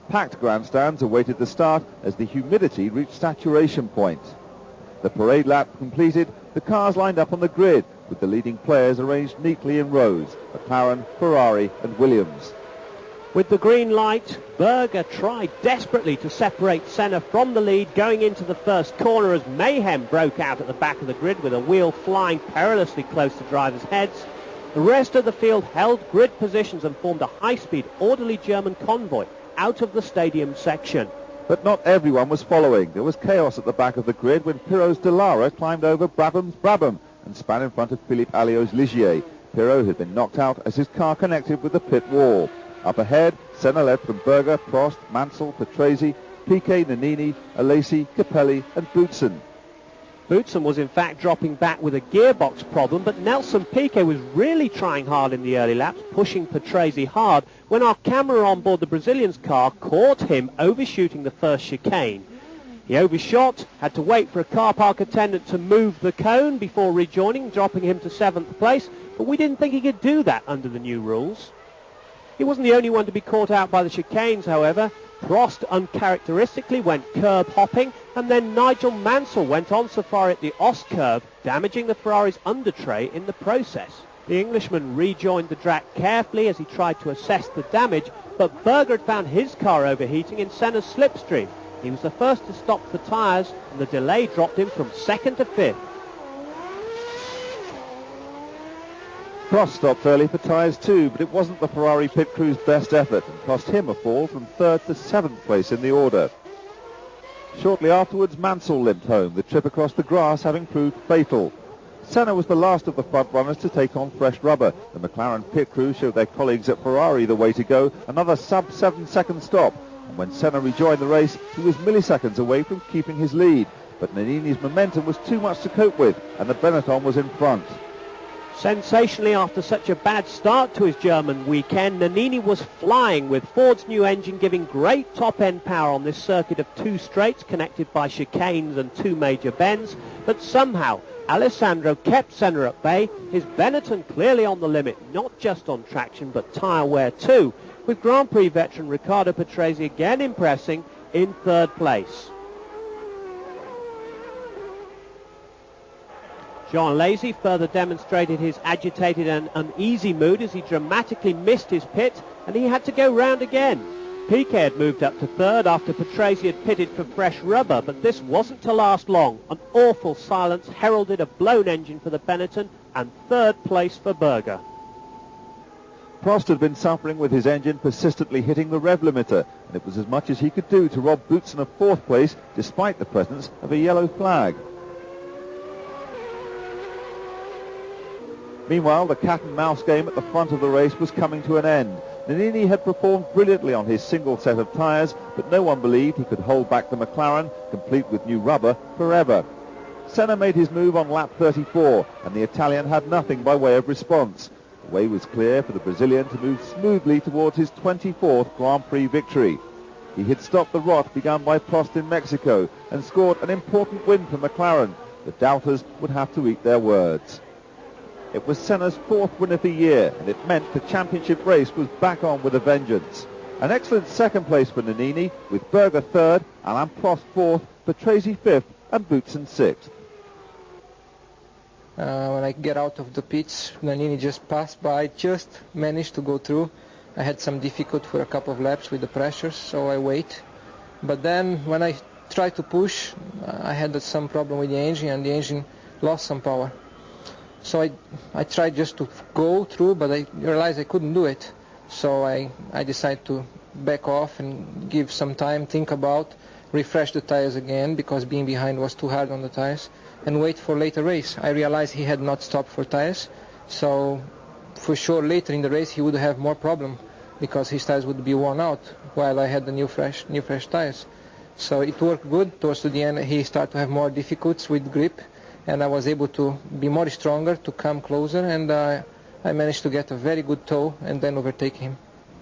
Packed grandstands awaited the start as the humidity reached saturation point. The parade lap completed, the cars lined up on the grid, with the leading players arranged neatly in rows: McLaren, Ferrari and Williams. With the green light, Berger tried desperately to separate Senna from the lead going into the first corner as mayhem broke out at the back of the grid with a wheel flying perilously close to drivers' heads. The rest of the field held grid positions and formed a high-speed, orderly German convoy out of the stadium section. But not everyone was following. There was chaos at the back of the grid when Pirot's Dallara climbed over Brabham's Brabham and span in front of Philippe Alliot's Ligier. Pirot had been knocked out as his car connected with the pit wall. Up ahead, Senna led from Berger, Prost, Mansell, Patrese, Piquet, Nannini, Alesi, Capelli and Boutsen. Boutsen was in fact dropping back with a gearbox problem, but Nelson Piquet was really trying hard in the early laps, pushing Patrese hard, when our camera on board the Brazilian's car caught him overshooting the first chicane. He overshot, had to wait for a car park attendant to move the cone before rejoining, dropping him to 7th place, but we didn't think he could do that under the new rules. He wasn't the only one to be caught out by the chicanes, however. Prost uncharacteristically went curb hopping, and then Nigel Mansell went on safari at the Os curve, damaging the Ferrari's undertray in the process. The Englishman rejoined the track carefully as he tried to assess the damage, but Berger had found his car overheating in Senna's slipstream. He was the first to stop for tyres, and the delay dropped him from 2nd to 5th. Prost stopped early for tyres too, but it wasn't the Ferrari pit crew's best effort and cost him a fall from 3rd to 7th place in the order. Shortly afterwards, Mansell limped home, the trip across the grass having proved fatal. Senna was the last of the front runners to take on fresh rubber. The McLaren pit crew showed their colleagues at Ferrari the way to go, another sub-7 second stop. And when Senna rejoined the race, he was milliseconds away from keeping his lead. But Nannini's momentum was too much to cope with, and the Benetton was in front. Sensationally, after such a bad start to his German weekend, Nannini was flying, with Ford's new engine giving great top-end power on this circuit of 2 straights connected by chicanes and 2 major bends. But somehow, Alessandro kept Senna at bay, his Benetton clearly on the limit, not just on traction but tyre wear too, with Grand Prix veteran Riccardo Patrese again impressing in 3rd place. Jean Alesi further demonstrated his agitated and uneasy mood as he dramatically missed his pit, and he had to go round again. Piquet had moved up to 3rd after Patrese had pitted for fresh rubber, but this wasn't to last long. An awful silence heralded a blown engine for the Benetton and 3rd place for Berger. Prost had been suffering with his engine persistently hitting the rev limiter, and it was as much as he could do to rob Boutsen of 4th place despite the presence of a yellow flag. Meanwhile, the cat-and-mouse game at the front of the race was coming to an end. Nannini had performed brilliantly on his single set of tyres, but no one believed he could hold back the McLaren, complete with new rubber, forever. Senna made his move on lap 34, and the Italian had nothing by way of response. The way was clear for the Brazilian to move smoothly towards his 24th Grand Prix victory. He had stopped the rot begun by Prost in Mexico and scored an important win for McLaren. The doubters would have to eat their words. It was Senna's 4th win of the year, and it meant the championship race was back on with a vengeance. An excellent 2nd place for Nannini, with Berger 3rd, Alain Prost 4th, Patrese 5th and Boutsen 6th. When I get out of the pits, Nannini just passed by, just managed to go through. I had some difficulty for a couple of laps with the pressures, so I wait. But then when I tried to push, I had some problem with the engine, and the engine lost some power. So I tried just to go through, but I realized I couldn't do it. So I decided to back off and give some time, think about, refresh the tires again, because being behind was too hard on the tires, and wait for later race. I realized he had not stopped for tires, so for sure later in the race he would have more problem, because his tires would be worn out, while I had the new fresh tires. So it worked good. Towards the end he started to have more difficulties with grip, and I was able to be more stronger, to come closer, and I managed to get a very good tow and then overtake him.